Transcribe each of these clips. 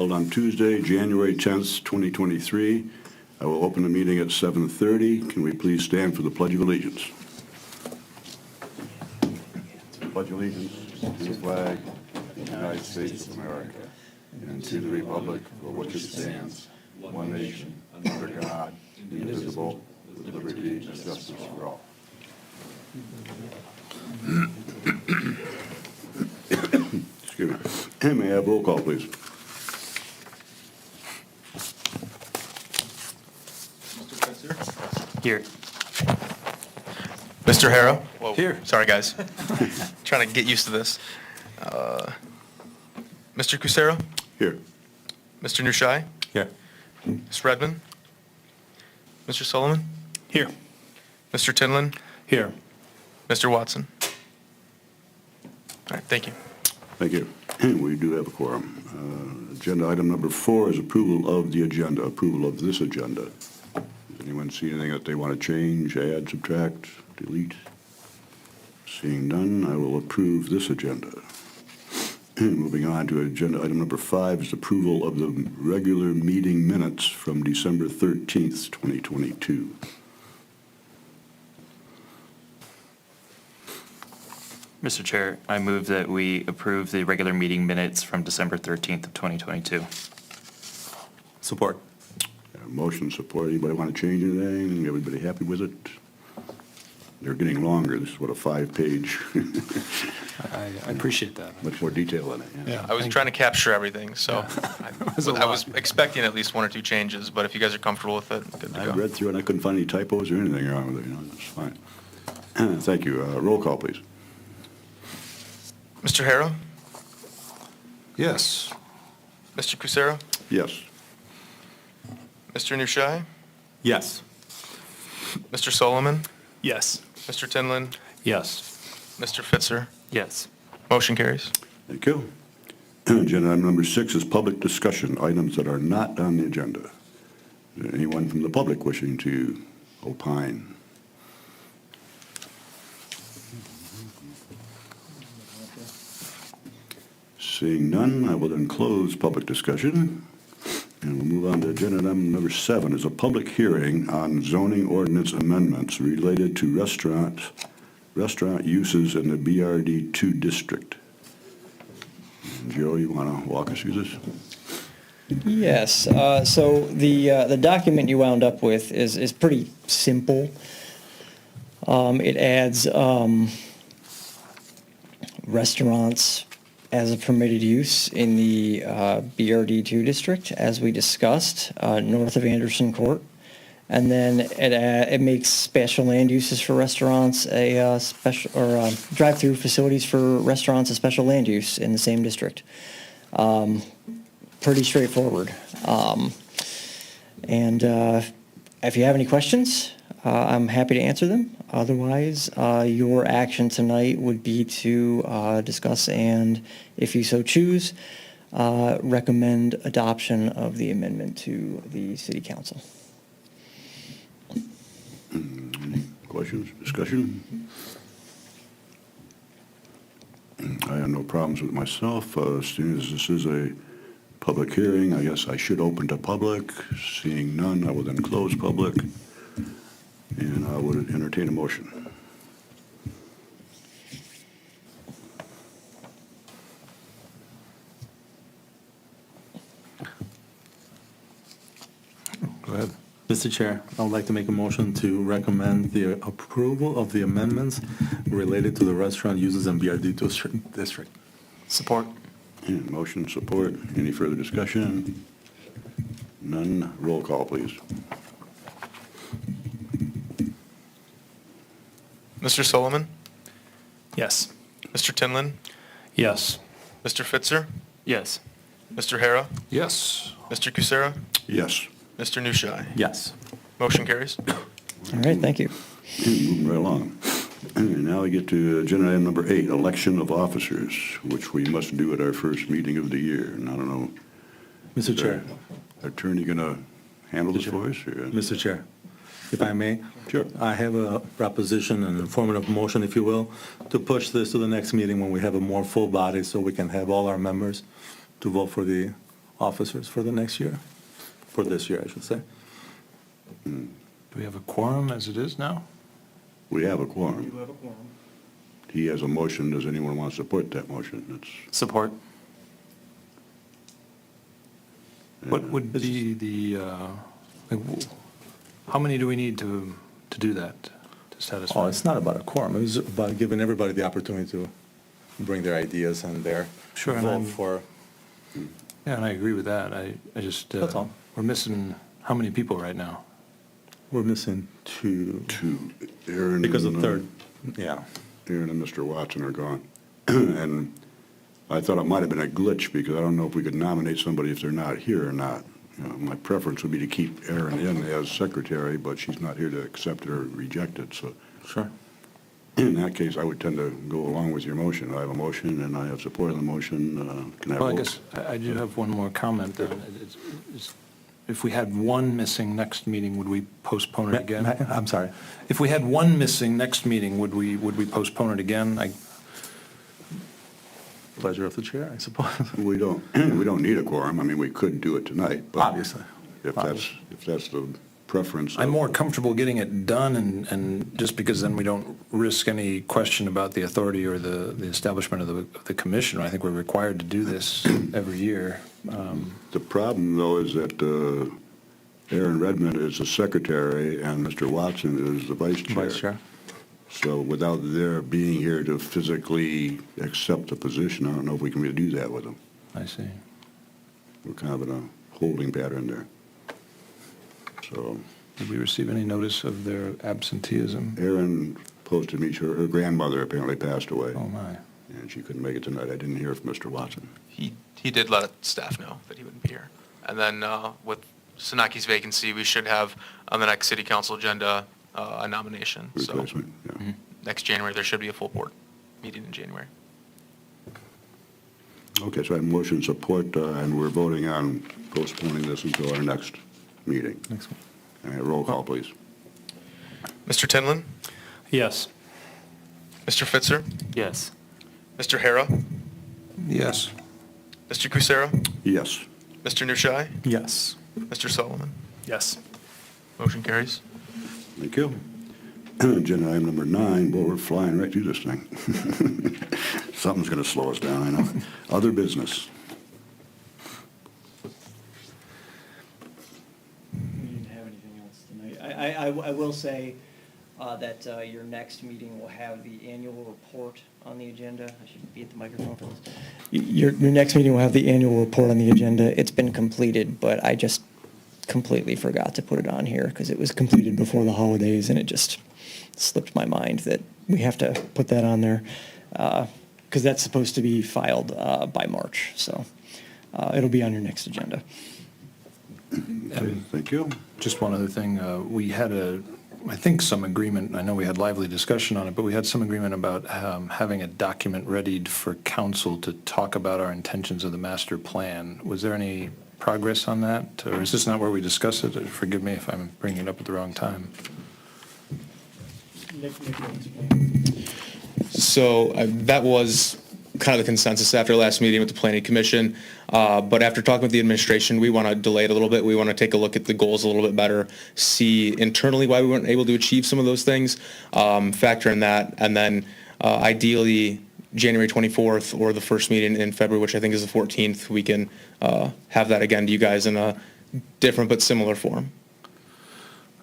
Held on Tuesday, January 10th, 2023. I will open the meeting at 7:30. Can we please stand for the Pledge of Allegiance? Pledge allegiance to the flag of the United States of America and to the republic for which it stands, one nation, under God, indivisible, with liberty and justice for all. Excuse me. And may I have roll call, please? Here. Mr. Harrow? Whoa. Here. Sorry, guys. Trying to get used to this. Mr. Cusero? Here. Mr. Nushai? Here. Ms. Redmond? Mr. Sullivan? Here. Mr. Tinlin? Here. Mr. Watson? All right, thank you. Thank you. We do have a quorum. Agenda item number 4 is approval of the agenda, approval of this agenda. Does anyone see anything that they want to change, add, subtract, delete? Seeing none, I will approve this agenda. Moving on to agenda item number 5 is approval of the regular meeting minutes from December 13th, 2022. Mr. Chair, I move that we approve the regular meeting minutes from December 13th of 2022. Support. Motion, support. Anybody want to change anything? Everybody happy with it? They're getting longer. This is what, a 5-page, I appreciate that. much more detail in it. Yeah. I was trying to capture everything, so I was expecting at least 1 or 2 changes, but if you guys are comfortable with it, good to I go. read through it, and I couldn't find any typos or anything wrong with it, that's fine. Thank you. Roll call, please. Mr. Harrow? Yes. Mr. Cusero? Yes. Mr. Nushai? Yes. Mr. Solomon? Yes. Mr. Tinlin? Yes. Mr. Fitzer? Yes. Motion carries. Thank you. Agenda item number 6 is public discussion, items that are not on the agenda. Is there anyone from the public wishing to opine? Seeing none, I will then close public discussion. And we'll move on to agenda item number 7 is a public hearing on zoning ordinance amendments related to restaurant uses in the BRD2 district. Joe, you want to walk us through this? Yes, so the document you wound up with is pretty simple. It adds restaurants as a permitted use in the BRD2 district, as we discussed, north of Anderson Court. And then it makes special land uses for restaurants, drive-through facilities for restaurants, a special land use in the same district. Pretty straightforward. And if you have any questions, I'm happy to answer them. Otherwise, your action tonight would be to discuss and, if you so choose, recommend adoption of the amendment to the City Council. Any questions, discussion? I have no problems with myself. As soon as this is a public hearing, I guess I should open to public. Seeing none, I will then close public. And I would entertain a motion. Go ahead. Mr. Chair, I would like to make a motion to recommend the approval of the amendments related to the restaurant uses in BRD2 district. Support. And motion, support. Any further discussion? None. Roll call, please. Mr. Solomon? Yes. Mr. Tinlin? Yes. Mr. Fitzer? Yes. Mr. Harrow? Yes. Mr. Cusero? Yes. Mr. Nushai? Yes. Motion carries. All right, thank you. Moving right along. And now we get to agenda item number 8, election of officers, which we must do at our first meeting of the year. And I don't know, Mr. Chair, attorney going to handle this for us? Mr. Chair, if I may. Sure. I have a proposition, an informative motion, if you will, to push this to the next meeting when we have a more full body so we can have all our members to vote for the officers for the next year, for this year, I should say. Do we have a quorum as it is now? We have a quorum. have a quorum. He has a motion. Does anyone want to support that motion? That's, Support. What would be how many do we need to do that, to satisfy? Oh, it's not about a quorum, it was about giving everybody the opportunity to bring their ideas and their Sure, and vote I'm- for. Yeah, and I agree with that. I just, That's all. we're missing how many people right now? We're missing two, Aaron. because the and, third, yeah. Aaron and Mr. Watson are gone. And I thought it might have been a glitch because I don't know if we could nominate somebody if they're not here or not. You know, my preference would be to keep Aaron in as secretary, but she's not here to accept it or reject it. So Sure. Mm-hmm. in that case, I would tend to go along with your motion. I have a motion and I have support of the motion. Can I have Well, I a vote? guess I do have one more comment then. If we had one missing next meeting, would we postpone it again? I'm sorry. If we had one missing next meeting, would we postpone it again? Pleasure of the chair, I suppose. We don't need a quorum. I mean, we could do it tonight, but Obviously. if that's the preference. I'm of- more comfortable getting it done and just because then we don't risk any question about the authority or the establishment of the commission. I think we're required to do this every year. The problem, though, is that Aaron Redmond is the secretary and Mr. Watson is the vice chair. Vice Chair. So without their being here to physically accept the position, I don't know if we can really do that with them. I see. We're kind of in a holding pattern there. So Did we receive any notice of their absenteeism? Aaron posted me, her grandmother apparently passed away, Oh, my. and she couldn't make it tonight. I didn't hear from Mr. Watson. He did let staff know that he wouldn't be here. And then with Sinaki's vacancy, we should have on the next city council agenda a nomination. So Replacement, yeah. next January, there should be a full board meeting in January. Okay, so I have motion support, and we're voting on postponing this until our next meeting. Next one. All right, roll call, please. Mr. Tinlin, Yes. Mr. Fitzer, Yes. Mr. Hara, Yes. Mr. Kucera, Yes. Mr. Nushai, Yes. Mr. Sullivan. Yes. Motion carries. Thank you. Agenda item number 9, boy, we're flying right through this thing. Something's going to slow us down, I know. Other business. We didn't have anything else tonight. I will say that your next meeting will have the annual report on the agenda. I should be at the microphone for this. Your next meeting will have the annual report on the agenda. It's been completed, but I just completely forgot to put it on here because it was completed before the holidays and it just slipped my mind that we have to put that on there because that's supposed to be filed by March. So it'll be on your next agenda. Okay, thank you. Just one other thing, we had I think some agreement, I know we had lively discussion on it, but we had some agreement about having a document readied for council to talk about our intentions of the master plan. Was there any progress on that, or is this not where we discussed it? Forgive me if I'm bringing it up at the wrong time. So that was kind of the consensus after last meeting with the planning commission. But after talking with the administration, we want to delay it a little bit. We want to take a look at the goals a little bit better, see internally why we weren't able to achieve some of those things, factor in that, and then ideally January 24th or the first meeting in February, which I think is the 14th, we can have that again to you guys in a different but similar form.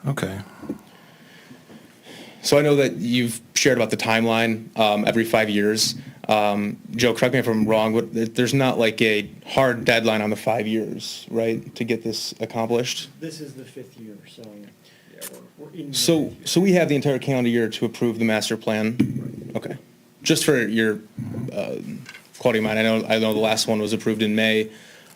Okay. So I know that you've shared about the timeline every 5 years. Joe, correct me if I'm wrong, but there's not like a hard deadline on the 5 years, right, to get this accomplished? This is the 5th year, so yeah, we're in. So we have the entire calendar year to approve the master plan? Okay. Just for your quality of mind, I know the last one was approved in May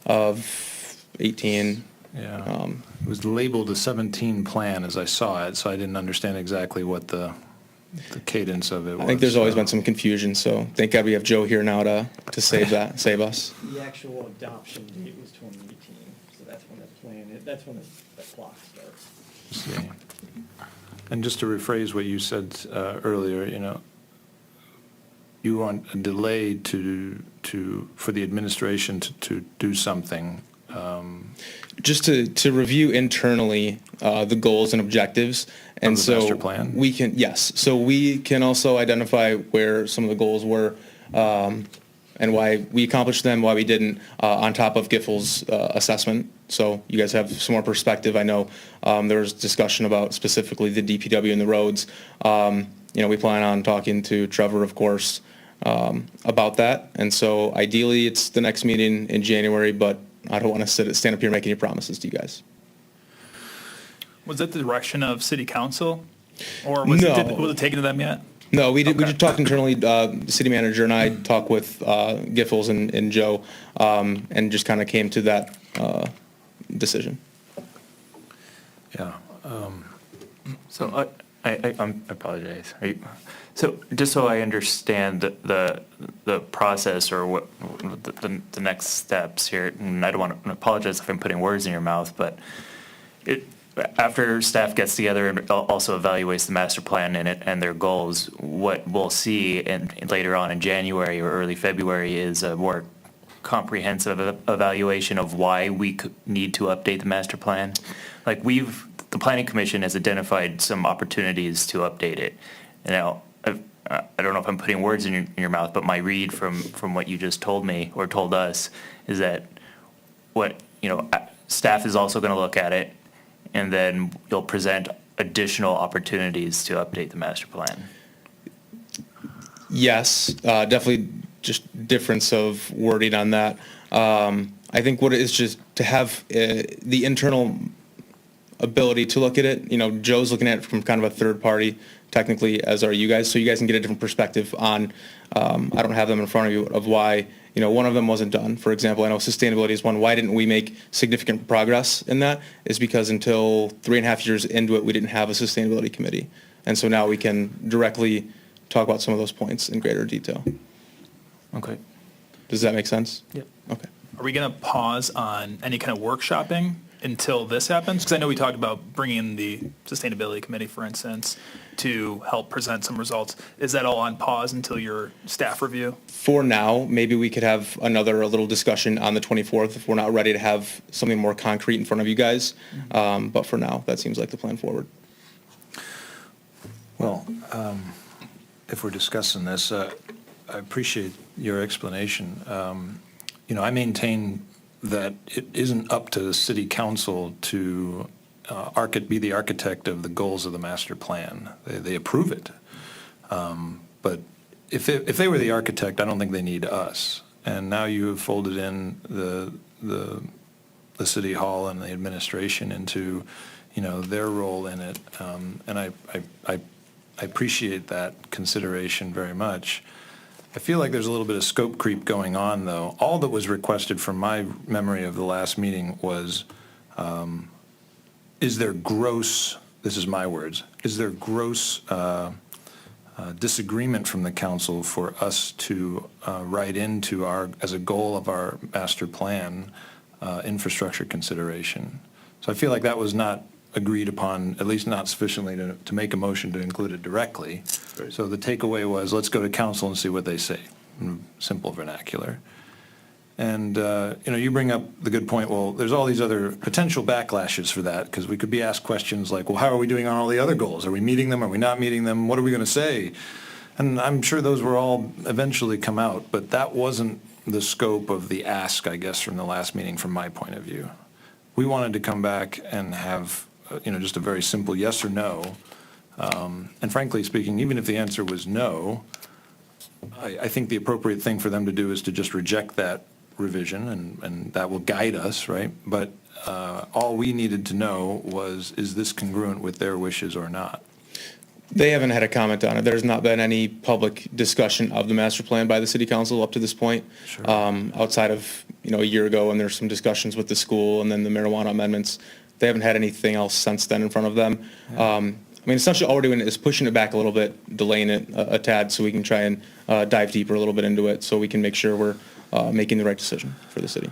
of 18. Yeah. It was labeled a 17 plan as I saw it, so I didn't understand exactly what the cadence of it was. I think there's always been some confusion, so thank God we have Joe here now to save us. The actual adoption date was 2018, so that's when the plan, that's when the clock starts. See. And just to rephrase what you said earlier, you want a delay for the administration to do something Just to review internally the goals and objectives. And Of the so master plan? we can, yes. So we can also identify where some of the goals were and why we accomplished them, why we didn't, on top of Giffords' assessment. So you guys have some more perspective. I know there was discussion about specifically the DPW and the roads. We plan on talking to Trevor, of course, about that. And so ideally, it's the next meeting in January, but I don't want to stand up here making any promises to you guys. Was that the direction of city council? Or was No. was it taken to them yet? No, we did. We Okay. just talked internally. The city manager and I talked with Giffords and Joe, and just kind of came to that decision. Yeah. So I apologize. So just so I understand the process or what the next steps here, and I don't want to apologize if I'm putting words in your mouth, but after staff gets together and also evaluates the master plan and their goals, what we'll see later on in January or early February is a more comprehensive evaluation of why we need to update the master plan. Like the planning commission has identified some opportunities to update it. Now, I don't know if I'm putting words in your mouth, but my read from what you just told me or told us is that staff is also going to look at it, and then you'll present additional opportunities to update the master plan. Yes, definitely just difference of wording on that. I think what it is just to have the internal ability to look at it. Joe's looking at it from kind of a third party, technically, as are you guys, so you guys can get a different perspective on, I don't have them in front of you, of why, one of them wasn't done. For example, I know sustainability is one. Why didn't we make significant progress in that? Is because until 3.5 years into it, we didn't have a sustainability committee. And so now we can directly talk about some of those points in greater detail. Okay. Does that make sense? Yep. Okay. Are we going to pause on any kind of workshopping until this happens? Because I know we talked about bringing in the sustainability committee, for instance, to help present some results. Is that all on pause until your staff review? For now, maybe we could have a little discussion on the 24th if we're not ready to have something more concrete in front of you guys. But for now, that seems like the plan forward. Well, if we're discussing this, I appreciate your explanation. I maintain that it isn't up to the city council to be the architect of the goals of the master plan. They approve it. But if they were the architect, I don't think they need us. And now you have folded in the city hall and the administration into, their role in it. And I appreciate that consideration very much. I feel like there's a little bit of scope creep going on, though. All that was requested from my memory of the last meeting was, is there gross, this is my words, is there gross disagreement from the council for us to write into as a goal of our master plan, infrastructure consideration? So I feel like that was not agreed upon, at least not sufficiently to make a motion to include it directly. Right. So the takeaway was, let's go to council and see what they say, in simple vernacular. And, you bring up the good point, well, there's all these other potential backlashes for that, because we could be asked questions like, well, how are we doing on all the other goals? Are we meeting them? Are we not meeting them? What are we going to say? And I'm sure those will all eventually come out, but that wasn't the scope of the ask, I guess, from the last meeting, from my point of view. We wanted to come back and have just a very simple yes or no. And frankly speaking, even if the answer was no, I think the appropriate thing for them to do is to just reject that revision, and that will guide us, right? But all we needed to know was, is this congruent with their wishes or not? They haven't had a comment on it. There's not been any public discussion of the master plan by the city council up to this point. Sure. Outside of, a year ago, and there's some discussions with the school and then the marijuana amendments. They haven't had anything else since then in front of them. Essentially all we're doing is pushing it back a little bit, delaying it a tad so we can try and dive deeper a little bit into it so we can make sure we're making the right decision for the city.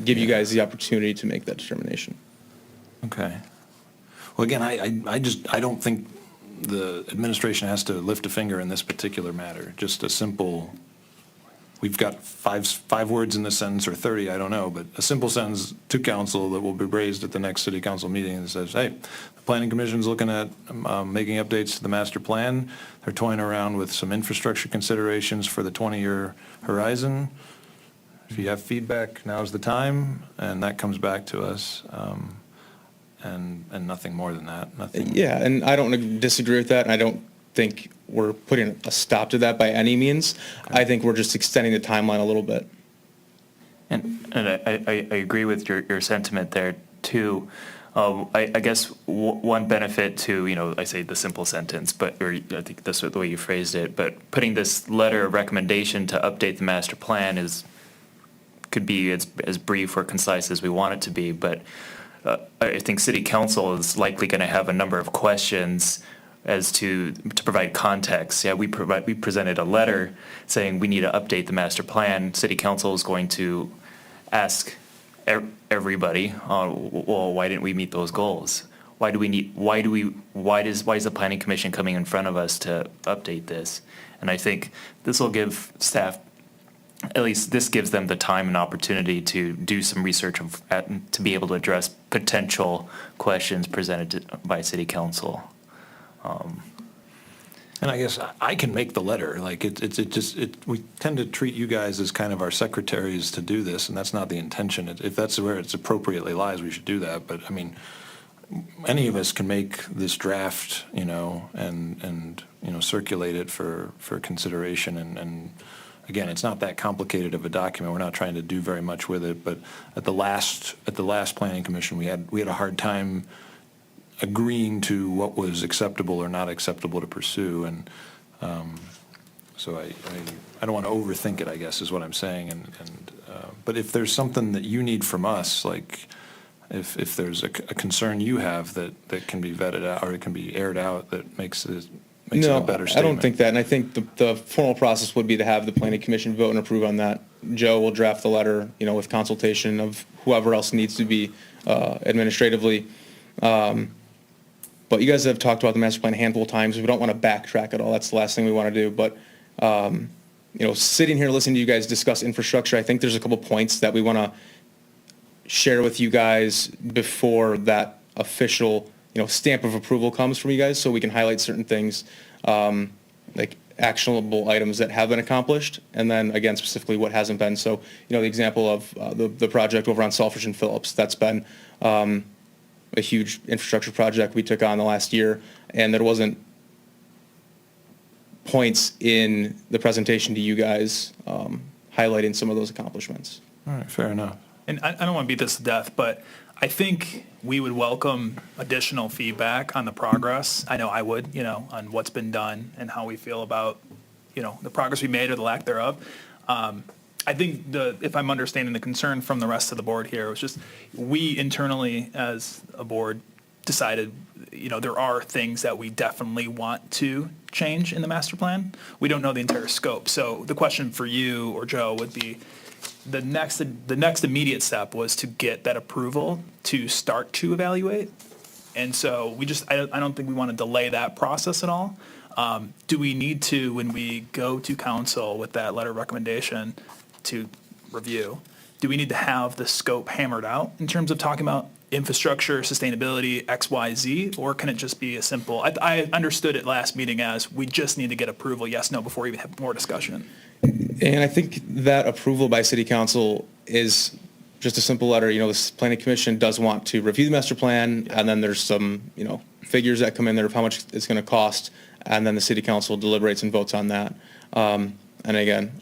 Give you guys the opportunity to make that determination. Okay. Well, again, I don't think the administration has to lift a finger in this particular matter. Just a simple we've got five words in this sentence, or 30, I don't know, but a simple sentence to council that will be raised at the next city council meeting that says, hey, the planning commission's looking at making updates to the master plan. They're toying around with some infrastructure considerations for the 20-year horizon. If you have feedback, now's the time, and that comes back to us, and nothing more than that, nothing. Yeah, and I don't disagree with that, and I don't think we're putting a stop to that by any means. I think we're just extending the timeline a little bit. And I agree with your sentiment there too. I guess one benefit to, I say the simple sentence, or I think that's the way you phrased it, but putting this letter of recommendation to update the master plan could be as brief or concise as we want it to be, but I think city council is likely going to have a number of questions as to provide context. Yeah, we presented a letter saying we need to update the master plan. City council is going to ask everybody, well, why didn't we meet those goals? Why is the planning commission coming in front of us to update this? And I think this will give staff, at least this gives them the time and opportunity to do some research to be able to address potential questions presented by city council. And I guess I can make the letter, like, we tend to treat you guys as kind of our secretaries to do this, and that's not the intention. If that's where it's appropriately lies, we should do that, but, I mean, any of us can make this draft, and circulate it for consideration, and again, it's not that complicated of a document, we're not trying to do very much with it, but at the last planning commission, we had a hard time agreeing to what was acceptable or not acceptable to pursue, and so I don't want to overthink it, I guess, is what I'm saying, but if there's something that you need from us, like if there's a concern you have that can be vetted out, or it can be aired out, that makes it a better statement. I don't think that, and I think the formal process would be to have the planning commission vote and approve on that. Joe will draft the letter, with consultation of whoever else needs to be administratively. But you guys have talked about the master plan a handful of times. We don't want to backtrack at all. That's the last thing we want to do. But, sitting here listening to you guys discuss infrastructure, I think there's a couple points that we want to share with you guys before that official, stamp of approval comes from you guys, so we can highlight certain things, like actionable items that have been accomplished, and then, again, specifically what hasn't been. So, the example of the project over on Selfridge and Phillips, that's been a huge infrastructure project we took on the last year, and there wasn't points in the presentation to you guys highlighting some of those accomplishments. All right, fair enough. And I don't want to beat this to death, but I think we would welcome additional feedback on the progress. I know I would, on what's been done and how we feel about, the progress we made or the lack thereof. I think if I'm understanding the concern from the rest of the board here, it was just we internally as a board decided, there are things that we definitely want to change in the master plan. We don't know the entire scope. So the question for you or Joe would be, the next immediate step was to get that approval to start to evaluate. And so I don't think we want to delay that process at all. Do we need to, when we go to council with that letter of recommendation to review, do we need to have the scope hammered out in terms of talking about infrastructure, sustainability, X, Y, Z, or can it just be a simple, I understood it last meeting as we just need to get approval, yes, no, before we even have more discussion. And I think that approval by city council is just a simple letter. The planning commission does want to review the master plan, and then there's some, figures that come in there of how much it's going to cost, and then the city council deliberates and votes on that. And again,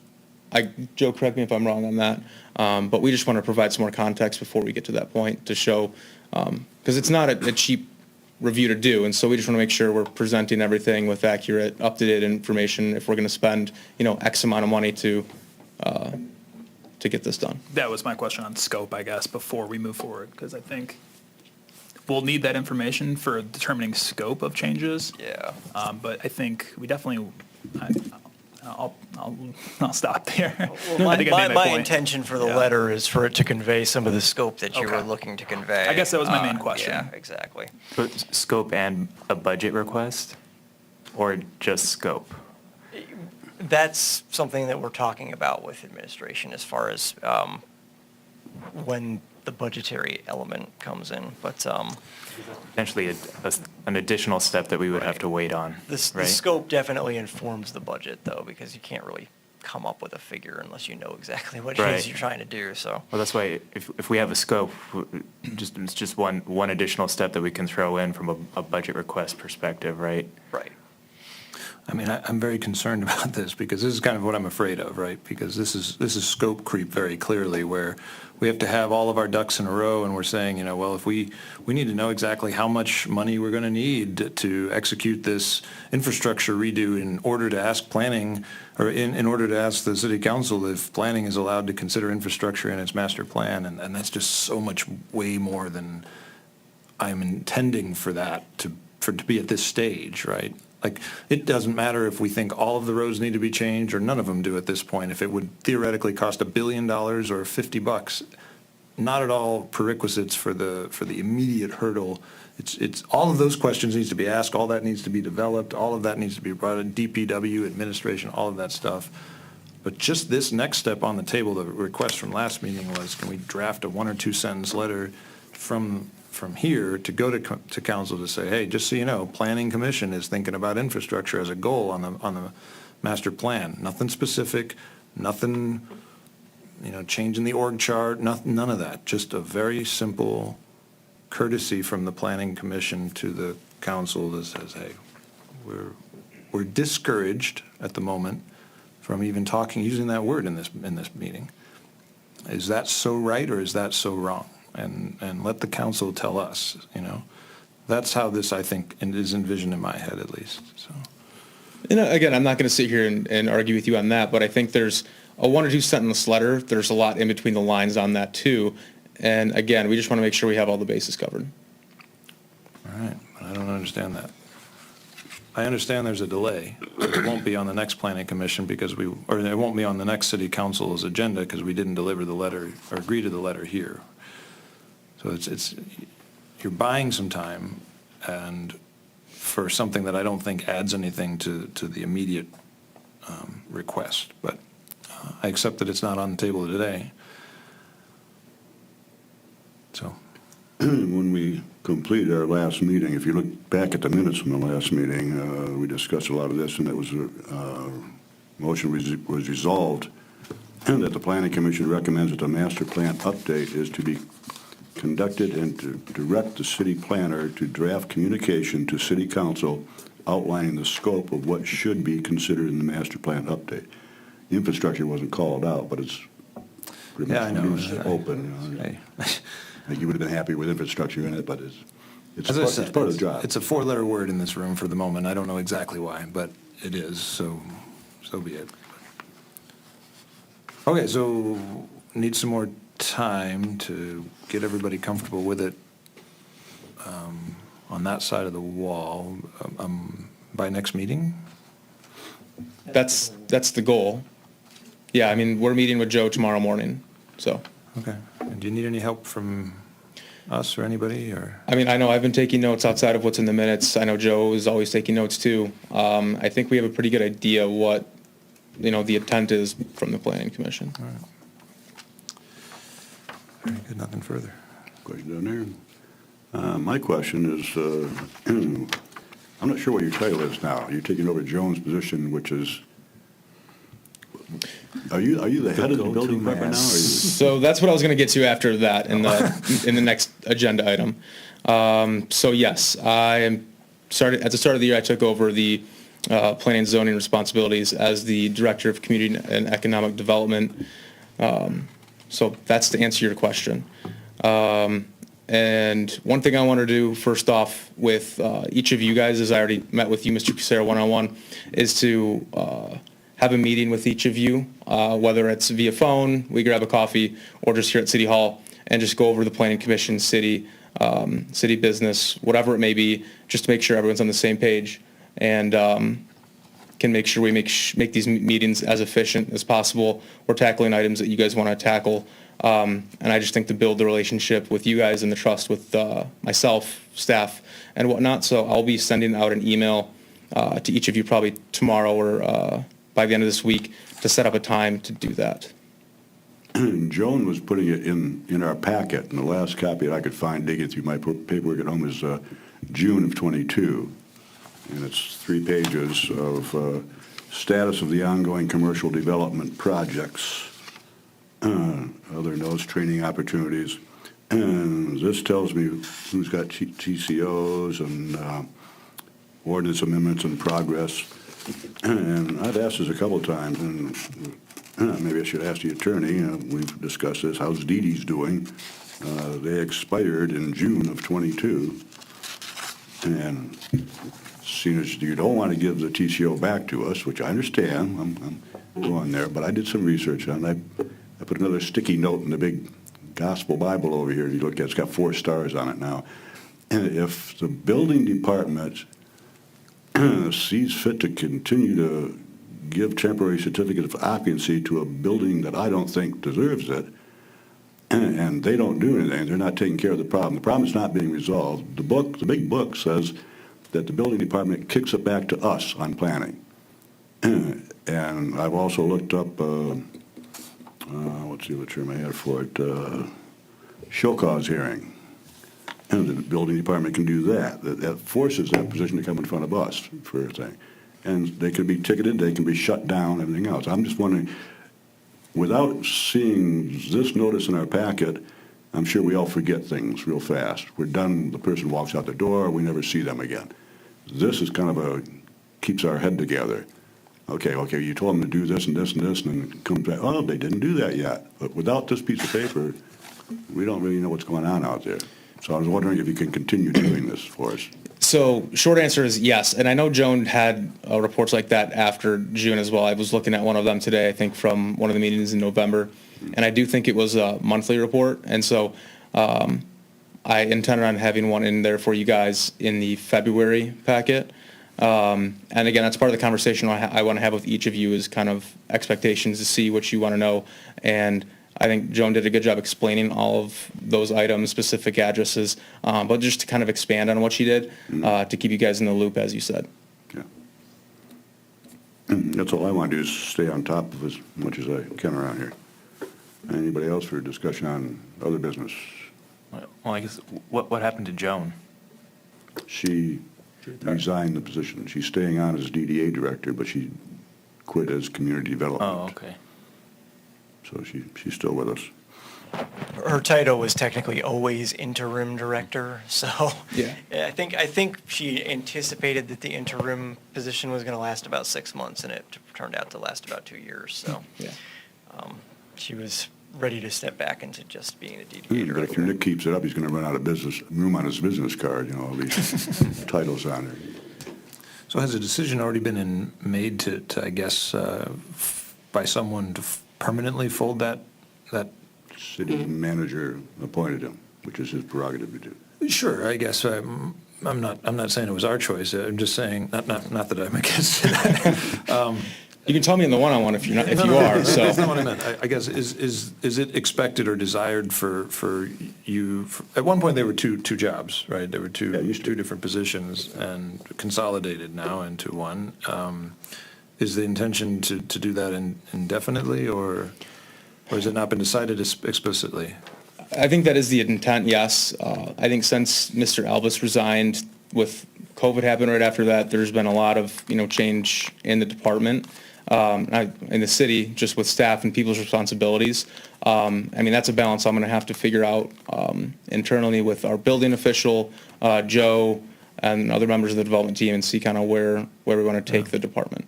Joe, correct me if I'm wrong on that, but we just want to provide some more context before we get to that point to show, because it's not a cheap review to do, and so we just want to make sure we're presenting everything with accurate, up-to-date information if we're going to spend, X amount of money to get this done. That was my question on scope, I guess, before we move forward, because I think we'll need that information for determining scope of changes. Yeah. But I think we definitely, I'll stop there. Well, I think I made my point. intention for the Yeah. letter is for it to convey some of the scope that you Okay. were looking to convey. I guess that was my main question. Yeah, exactly. But scope and a budget request, or just scope? That's something that we're talking about with administration as far as when the budgetary element comes in. But Potentially an additional step that we would have to wait on, the right? scope definitely informs the budget, though, because you can't really come up with a figure unless you know exactly what it Right. is you're trying to do. So Well, that's why if we have a scope, it's just one additional step that we can throw in from a budget request perspective, right? right. I mean, I'm very concerned about this because this is kind of what I'm afraid of, right? Because this is scope creep very clearly, where we have to have all of our ducks in a row, and we're saying, you know, well, if we need to know exactly how much money we're going to need to execute this infrastructure redo in order to ask planning, or in order to ask the city council if planning is allowed to consider infrastructure in its master plan, and that's just so much way more than I'm intending for that to be at this stage, right? Like, it doesn't matter if we think all of the roads need to be changed or none of them do at this point. If it would theoretically cost $1 billion or $50, not at all prerequisites for the immediate hurdle. It's all of those questions needs to be asked. All that needs to be developed. All of that needs to be brought in. DPW administration, all of that stuff. But just this next step on the table, the request from last meeting was, can we draft a 1 or 2 sentence letter from here to go to council to say, hey, just so you know, Planning Commission is thinking about infrastructure as a goal on the master plan. Nothing specific, nothing, you know, changing the org chart, none of that. Just a very simple courtesy from the Planning Commission to the council that says, hey, we're discouraged at the moment from even using that word in this meeting. Is that so right, or is that so wrong? And let the council tell us, you know. That's how this, I think, is envisioned in my head, at least, so. And again, I'm not going to sit here and argue with you on that, but I think there's a 1 or 2 sentence letter. There's a lot in between the lines on that too. And again, we just want to make sure we have all the bases covered. All right, but I don't understand that. I understand there's a delay. It won't be on the next planning commission or it won't be on the next city council's agenda because we didn't deliver the letter or agree to the letter here. So it's you're buying some time, and for something that I don't think adds anything to the immediate request. But I accept that it's not on the table today. So. When we completed our last meeting, if you look back at the minutes from the last meeting, we discussed a lot of this, and it was motion was resolved that the Planning Commission recommends that the master plan update is to be conducted and to direct the city planner to draft communication to city council outlining the scope of what should be considered in the master plan update. Infrastructure wasn't called out, but it's pretty Yeah, I know. much loose, open. You know. Hey. I think you would have been happy with infrastructure in it, but it's As I said, it's part of the job. It's a 4-letter word in this room for the moment. I don't know exactly why, but it is, so be it. Okay, so need some more time to get everybody comfortable with it on that side of the wall by next meeting? That's the goal. Yeah, I mean, we're meeting with Joe tomorrow morning, so. Okay. And do you need any help from us or anybody, or? I mean, I know I've been taking notes outside of what's in the minutes. I know Joe is always taking notes too. I think we have a pretty good idea what, you know, the intent is from the Planning Commission. All right. Very good, nothing further. Question down there. My question is, I'm not sure what your title is now. You're taking over Joan's position, which is, are you the head of the building department now? Or are you? So that's what I was going to get to after that in the next agenda item. So yes, at the start of the year, I took over the planning and zoning responsibilities as the Director of Community and Economic Development. So that's to answer your question. And one thing I want to do first off with each of you guys, as I already met with you, Mr. Kucera, one-on-one, is to have a meeting with each of you, whether it's via phone, we grab a coffee, or just here at City Hall, and just go over the Planning Commission, city business, whatever it may be, just to make sure everyone's on the same page, and can make sure we make these meetings as efficient as possible. We're tackling items that you guys want to tackle. And I just think to build the relationship with you guys and the trust with myself, staff, and whatnot. So I'll be sending out an email to each of you probably tomorrow or by the end of this week to set up a time to do that. Joan was putting it in our packet, and the last copy that I could find digging through my paperwork at home is June of '22. And it's 3 pages of status of the ongoing commercial development projects, other notes, training opportunities. And this tells me who's got TCOs and ordinance amendments in progress. And I've asked this a couple of times, and maybe I should ask the attorney. We've discussed this. How's Dee Dee's doing? They expired in June of '22. And seeing as you don't want to give the TCO back to us, which I understand, I'm going there, but I did some research on it. I put another sticky note in the big Gospel Bible over here. You look at it, it's got 4 stars on it now. And if the building department sees fit to continue to give temporary certificates of occupancy to a building that I don't think deserves it, and they don't do anything, they're not taking care of the problem is not being resolved. The big book says that the building department kicks it back to us on planning. And I've also looked up, what's the other term I had for it, show cause hearing. And the building department can do that. That forces that position to come in front of us for a thing. And they can be ticketed, they can be shut down, everything else. I'm just wondering, without seeing this notice in our packet, I'm sure we all forget things real fast. We're done, the person walks out the door, we never see them again. This is kind of keeps our head together. Okay, you told them to do this and this and this, and then it comes back, oh, they didn't do that yet. But without this piece of paper, we don't really know what's going on out there. So I was wondering if you can continue doing this for us. So short answer is yes, and I know Joan had reports like that after June as well. I was looking at one of them today, I think from one of the meetings in November, and I do think it was a monthly report, and so I intended on having one in there for you guys in the February packet. And again, that's part of the conversation I want to have with each of you is kind of expectations to see what you want to know, and I think Joan did a good job explaining all of those items, specific addresses, but just to kind of expand on what she did, to keep you guys in the loop, as you said. Yeah. That's all I want to do is stay on top of as much as I can around here. Anybody else for discussion on other business? Well, I guess, what happened to Joan? She resigned the position. She's staying on as DDA director, but she quit as community development. Oh, okay. So she's still with us. Her title was technically always interim director, so Yeah. I think she anticipated that the interim position was going to last about 6 months, and it turned out to last about 2 years. So Yeah. She was ready to step back into just being a DDA But if director. Nick keeps it up, he's going to run out of room on his business card, all these titles on there. So has a decision already been made to I guess, by someone to permanently fold that? City manager appointed him, which is his prerogative to do. Sure, I guess. I'm not saying it was our choice. I'm just saying, not that I'm against it. You can tell me in the one-on-one if you're not, if you are. That's So not what I meant. I guess, is it expected or desired for you, at one point there were two jobs, right? There were Yeah, used to. two different positions and consolidated now into one. Is the intention to do that indefinitely, or has it not been decided explicitly? I think that is the intent, yes. I think since Mr. Albus resigned, with COVID happened right after that, there's been a lot of, change in the department, in the city, just with staff and people's responsibilities. That's a balance I'm going to have to figure out internally with our building official, Joe, and other members of the development team, and see kind of where we want to take the department.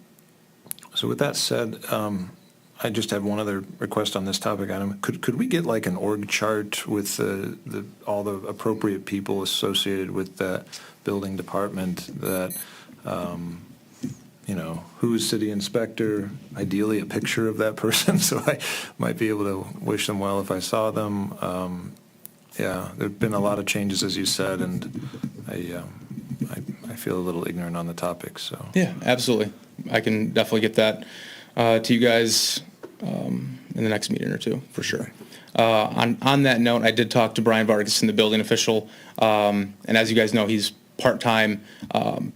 So with that said, I just have one other request on this topic item. Could we get like an org chart with all the appropriate people associated with that building department that, who is city inspector, ideally a picture of that person, so I might be able to wish them well if I saw them. There've been a lot of changes, as you said, and I feel a little ignorant on the topic, so. Yeah, absolutely. I can definitely get that to you guys in the next meeting or two, for sure. On that note, I did talk to Brian Vargas, the building official, and as you guys know, he's part-time,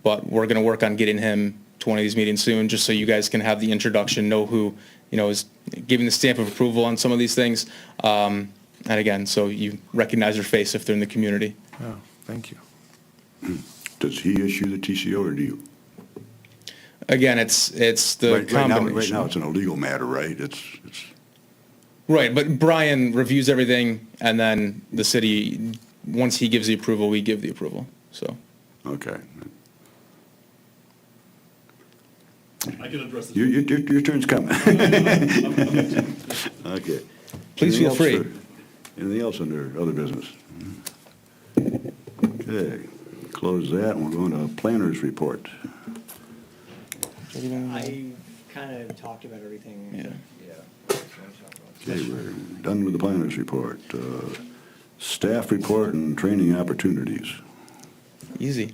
but we're going to work on getting him to one of these meetings soon, just so you guys can have the introduction, know who, is giving the stamp of approval on some of these things. And again, so you recognize their face if they're in the community. Oh, thank you. Does he issue the TCO or do you? Again, it's the Right combination. now, it's an illegal matter, right? It's Right, but Brian reviews everything, and then the city, once he gives the approval, we give the approval, so. okay. I can address this. Your turn's coming. Okay. Please Anything feel else, free. sir? Anything else under other business? Okay, close that, and we're going to planners report. I kind of talked about everything. Yeah. Okay, we're done with the planners report. Staff report and training opportunities. Easy.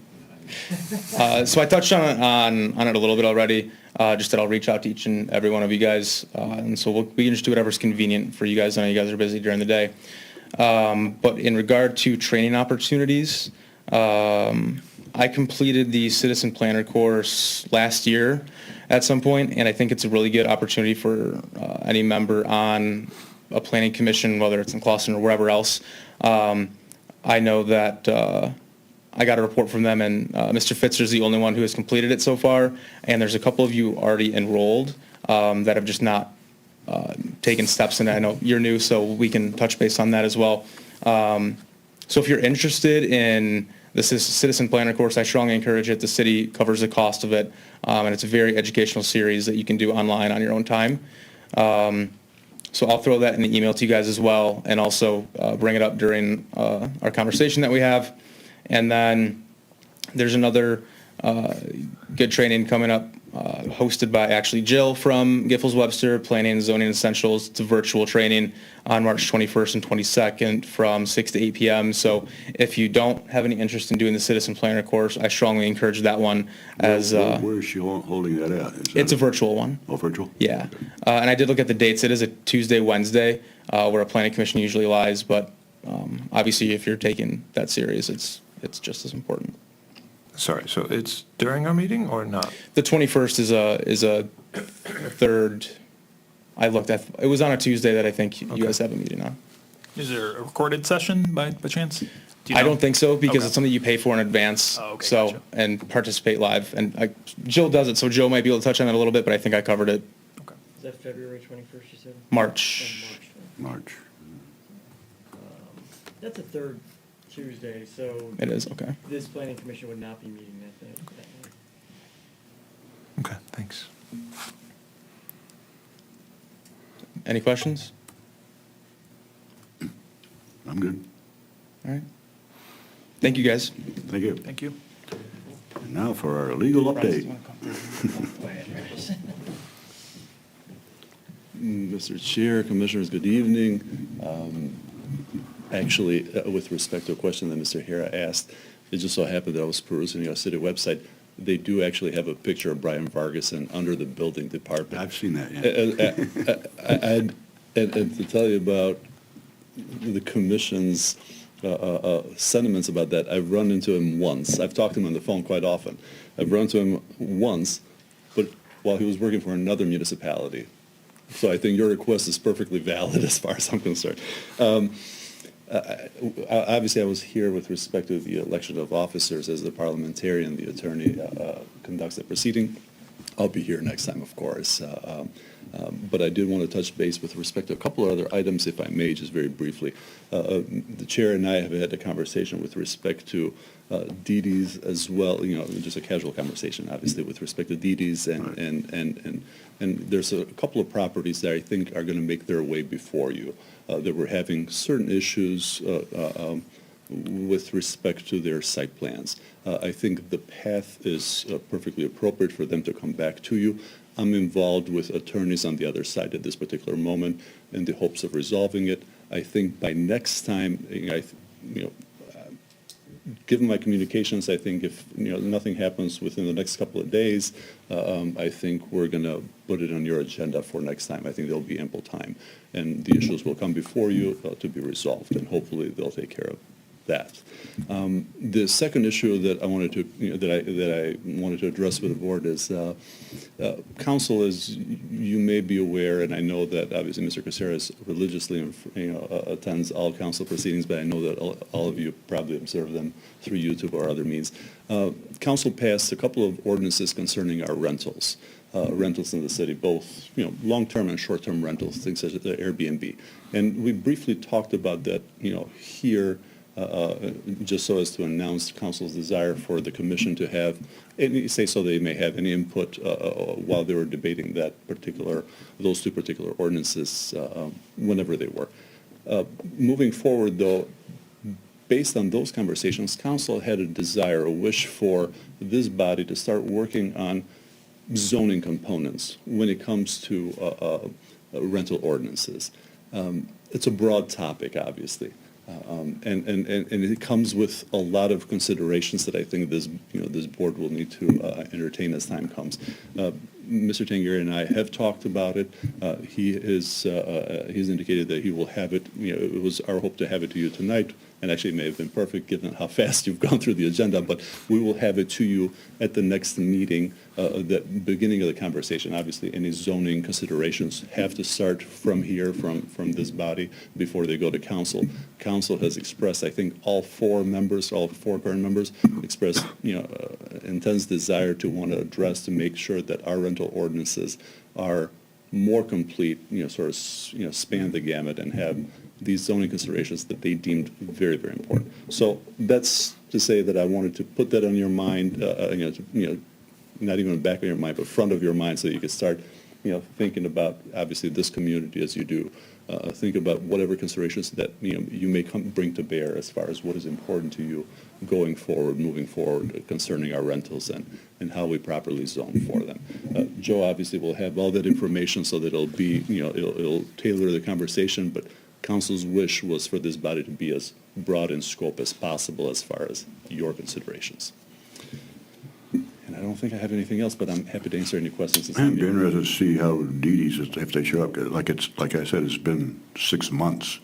So I touched on it a little bit already, just that I'll reach out to each and every one of you guys. And so we can just do whatever's convenient for you guys. I know you guys are busy during the day. But in regard to training opportunities, I completed the Citizen Planner course last year at some point, and I think it's a really good opportunity for any member on a planning commission, whether it's in Clawson or wherever else. I know that I got a report from them, and Mr. Fitzer is the only one who has completed it so far, and there's a couple of you already enrolled that have just not taken steps in it. I know you're new, so we can touch base on that as well. So if you're interested in the Citizen Planner course, I strongly encourage it. The city covers the cost of it, and it's a very educational series that you can do online on your own time. So I'll throw that in the email to you guys as well, and also bring it up during our conversation that we have. And then there's another good training coming up, hosted by actually Jill from Giffords Webster, Planning and Zoning Essentials. It's a virtual training on March 21st and 22nd from 6 to 8 p.m. So if you don't have any interest in doing the Citizen Planner course, I strongly encourage that one. As Where is she holding that at? Is that it's a virtual one. Oh, virtual? Yeah, and I did look at the dates. It is a Tuesday, Wednesday, where a planning commission usually lies. But obviously, if you're taking that serious, it's just as important. Sorry, so it's during our meeting or not? The 21st is a third. I looked at. It was on a Tuesday that I think you guys have a meeting on. Is there a recorded session by chance? Do you I know? don't think so because Okay. it's something you pay for in advance. Oh, okay, So gotcha. and participate live. And Jill does it, so Jill might be able to touch on it a little bit, but I think I covered it. Okay. Is that February 21st, you said? March. March. That's a third Tuesday, so It is okay. this planning commission would not be meeting that night. Okay, thanks. Any questions? I'm good. All right. Thank you, guys. Thank you. Thank you. And now for our legal update. Mr. Chair, Commissioners, good evening. Actually, with respect to a question that Mr. Hara asked, it just so happened that I was perusing our city website. They do actually have a picture of Brian Vargason under the building department. I've seen that, yeah. And to tell you about the commission's sentiments about that, I've run into him once. I've talked to him on the phone quite often. I've run into him once, but while he was working for another municipality. So I think your request is perfectly valid as far as I'm concerned. Obviously, I was here with respect to the election of officers as the parliamentarian, the attorney conducts the proceeding. I'll be here next time, of course. But I did want to touch base with respect to a couple of other items, if I may, just very briefly. The chair and I have had a conversation with respect to DDs as well, just a casual conversation, obviously, with respect to DDs, and there's a couple of properties that I think are going to make their way before you. That we're having certain issues with respect to their site plans. I think the path is perfectly appropriate for them to come back to you. I'm involved with attorneys on the other side at this particular moment in the hopes of resolving it. I think by next time, given my communications, I think if nothing happens within the next couple of days, I think we're going to put it on your agenda for next time. I think there'll be ample time, and the issues will come before you to be resolved, and hopefully they'll take care of. that. The second issue that I wanted to, that I wanted to address with the board is, council, as you may be aware, and I know that obviously Mr. Caceres religiously, attends all council proceedings, but I know that all of you probably observe them through YouTube or other means. Council passed a couple of ordinances concerning our rentals. Rentals in the city, both, long-term and short-term rentals, things such as Airbnb. And we briefly talked about that, here, just so as to announce council's desire for the commission to have, and say so they may have any input while they were debating those two particular ordinances, whenever they were. Moving forward, though, based on those conversations, council had a desire, a wish for this body to start working on zoning components when it comes to rental ordinances. It's a broad topic, obviously, and it comes with a lot of considerations that I think this board will need to entertain as time comes. Mr. Tangeri and I have talked about it. He's indicated that he will have it. It was our hope to have it to you tonight. And actually, it may have been perfect given how fast you've gone through the agenda, but we will have it to you at the next meeting, the beginning of the conversation. Obviously, any zoning considerations have to start from here, from this body, before they go to council. Council has expressed, I think, all four current members expressed, intense desire to want to address, to make sure that our rental ordinances are more complete, span the gamut and have these zoning considerations that they deemed very, very important. So that's to say that I wanted to put that on your mind, not even back of your mind, but front of your mind, so you could start, thinking about obviously this community as you do. Think about whatever considerations that you may bring to bear as far as what is important to you going forward, moving forward, concerning our rentals and how we properly zone for them. Joe obviously will have all that information so that it'll be, it'll tailor the conversation, but council's wish was for this body to be as broad in scope as possible as far as your considerations. And I don't think I have anything else, but I'm happy to answer any questions. I'd be interested to see how Dee Dee's, if they show up. Like I said, it's been 6 months.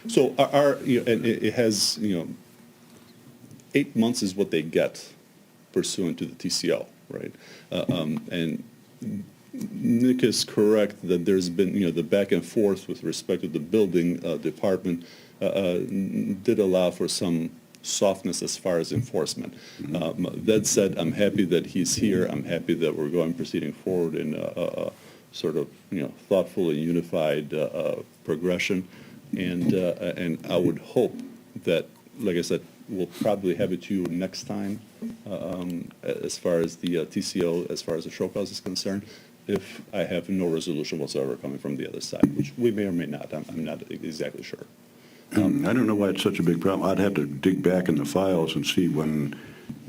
So and it has, 8 months is what they get pursuant to the TCO, right? And Nick is correct that there's been, the back and forth with respect to the building department did allow for some softness as far as enforcement. That said, I'm happy that he's here. I'm happy that we're proceeding forward in a sort of, thoughtful and unified progression. And I would hope that, like I said, we'll probably have it to you next time as far as the TCO, as far as the show cause is concerned, if I have no resolution whatsoever coming from the other side, which we may or may not. I'm not exactly sure. I don't know why it's such a big problem. I'd have to dig back in the files and see when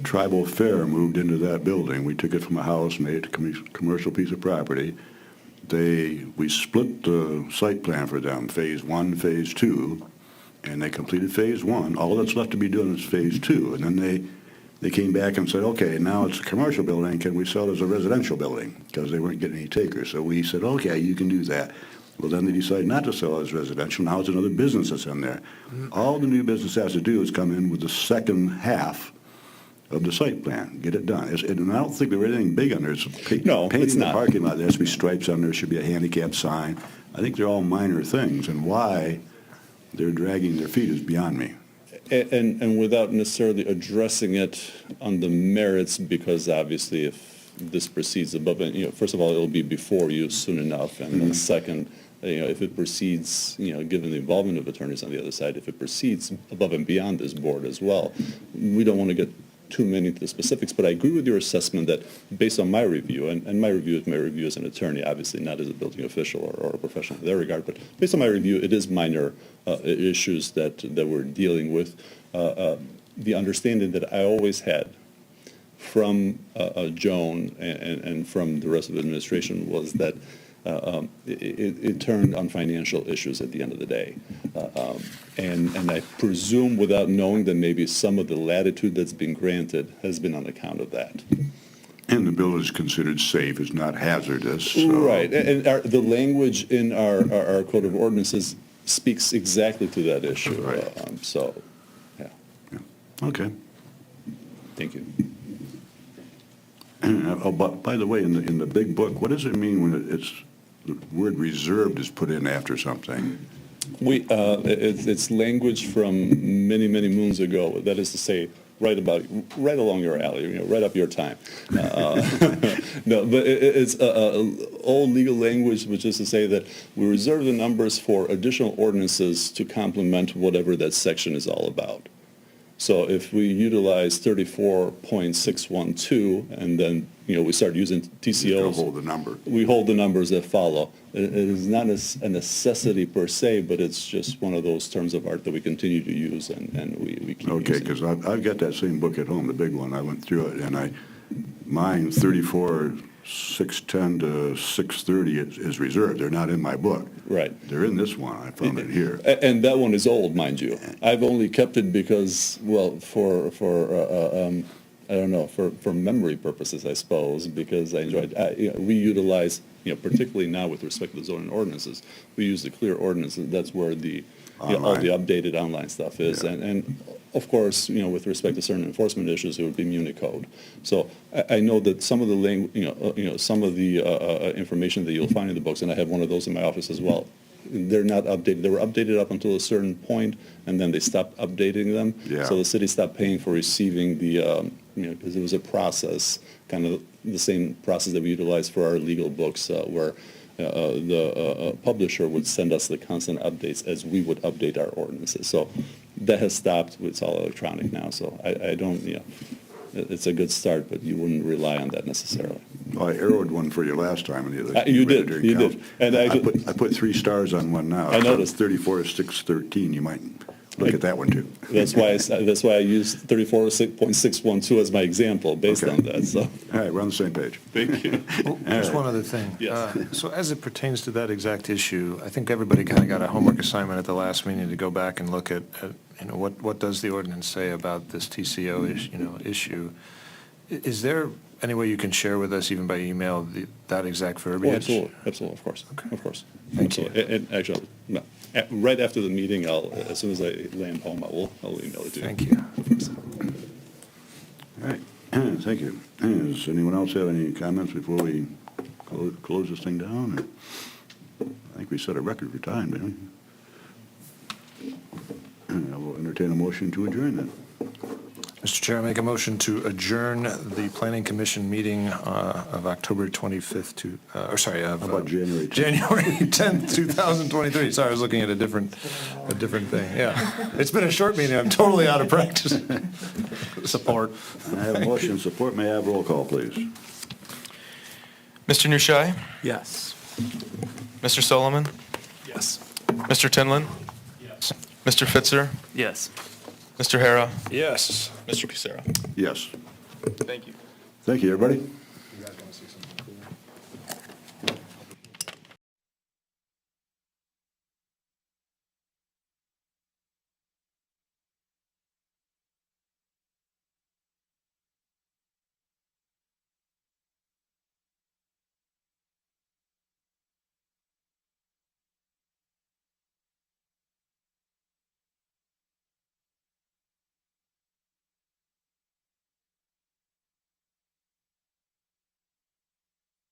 Tribal Fair moved into that building. We took it from a house, made it a commercial piece of property. We split the site plan for them, phase 1, phase 2, and they completed phase 1. All that's left to be done is phase 2. And then they came back and said, okay, now it's a commercial building. Can we sell it as a residential building? Because they weren't getting any takers. So we said, okay, you can do that. Well, then they decided not to sell it as residential. Now it's another business that's in there. All the new business has to do is come in with the second half of the site plan, get it done. And I don't think there was anything big on there. It's No, painting it's the not. parking lot. There has to be stripes on there. There should be a handicap sign. I think they're all minor things, and why they're dragging their feet is beyond me. And without necessarily addressing it on the merits, because obviously if this proceeds above it, first of all, it'll be before you soon enough, and then second, if it proceeds, given the involvement of attorneys on the other side, if it proceeds above and beyond this board as well, we don't want to get too many into the specifics, but I agree with your assessment that based on my review, and my review is my review as an attorney, obviously not as a building official or a professional in that regard, but based on my review, it is minor issues that we're dealing with. The understanding that I always had from Joan and from the rest of the administration was that it turned on financial issues at the end of the day. And I presume, without knowing, that maybe some of the latitude that's been granted has been on account of that. And the building is considered safe, it's not hazardous. So. Right, and the language in our Code of Ordinances speaks exactly to that issue. Right. So, yeah. Okay. Thank you. Oh, but by the way, in the big book, what does it mean when it's, the word reserved is put in after something? It's language from many, many moons ago. That is to say, right along your alley, right up your time. No, but it's all legal language, which is to say that we reserve the numbers for additional ordinances to complement whatever that section is all about. So if we utilize 34.612 and then, we start using TCOs. You'll hold the number. We hold the numbers that follow. It is not a necessity per se, but it's just one of those terms of art that we continue to use and we keep Okay, using. because I've got that same book at home, the big one. I went through it, and mine 34.610 to 630 is reserved. They're not in my book. Right. They're in this one. I found it here. And that one is old, mind you. I've only kept it because, well, I don't know, for memory purposes, I suppose, because I enjoyed, we utilize, particularly now with respect to the zoning ordinances, we use the clear ordinances. That's where all the updated online stuff is. Yeah. And of course, with respect to certain enforcement issues, it would be Muni code. So I know that some of the some of the information that you'll find in the books, and I have one of those in my office as well, they're not updated. They were updated up until a certain point, and then they stopped updating them. Yeah. So the city stopped paying for receiving the, because it was a process, kind of the same process that we utilize for our legal books, where the publisher would send us the constant updates as we would update our ordinances. So that has stopped. It's all electronic now. So I don't, it's a good start, but you wouldn't rely on that necessarily. Well, I arrowed one for you last time. And the other You did, during you council. did. And I put 3 stars on one now. I noticed. 34.613. You might look at that one, too. That's why I used 34.612 as my example based Okay. on that. So All right, we're on the same page. thank you. Just one other thing. Yes. So as it pertains to that exact issue, I think everybody kind of got a homework assignment at the last meeting to go back and look at what does the ordinance say about this TCO issue. Is there any way you can share with us, even by email, that exact verbiage? Oh, absolutely, of course, of course. Thank you. Absolutely. And actually, no, right after the meeting, as soon as I land home, I'll email it to you. Thank you. All right, thank you. Does anyone else have any comments before we close this thing down? I think we set a record for time, didn't we? I will entertain a motion to adjourn then. Mr. Chair, I make a motion to adjourn the Planning Commission meeting of October 25th How about January 10th? January 10th, 2023. Sorry, I was looking at a different thing. Yeah. It's been a short meeting. I'm totally out of practice. Support. I have a motion, support. May I have roll call, please? Mr. Nushai? Yes. Mr. Solomon? Yes. Mr. Tinlin? Yes. Mr. Fitzer? Yes. Mr. Hara? Yes. Mr. Pissarro? Yes. Thank you. Thank you, everybody.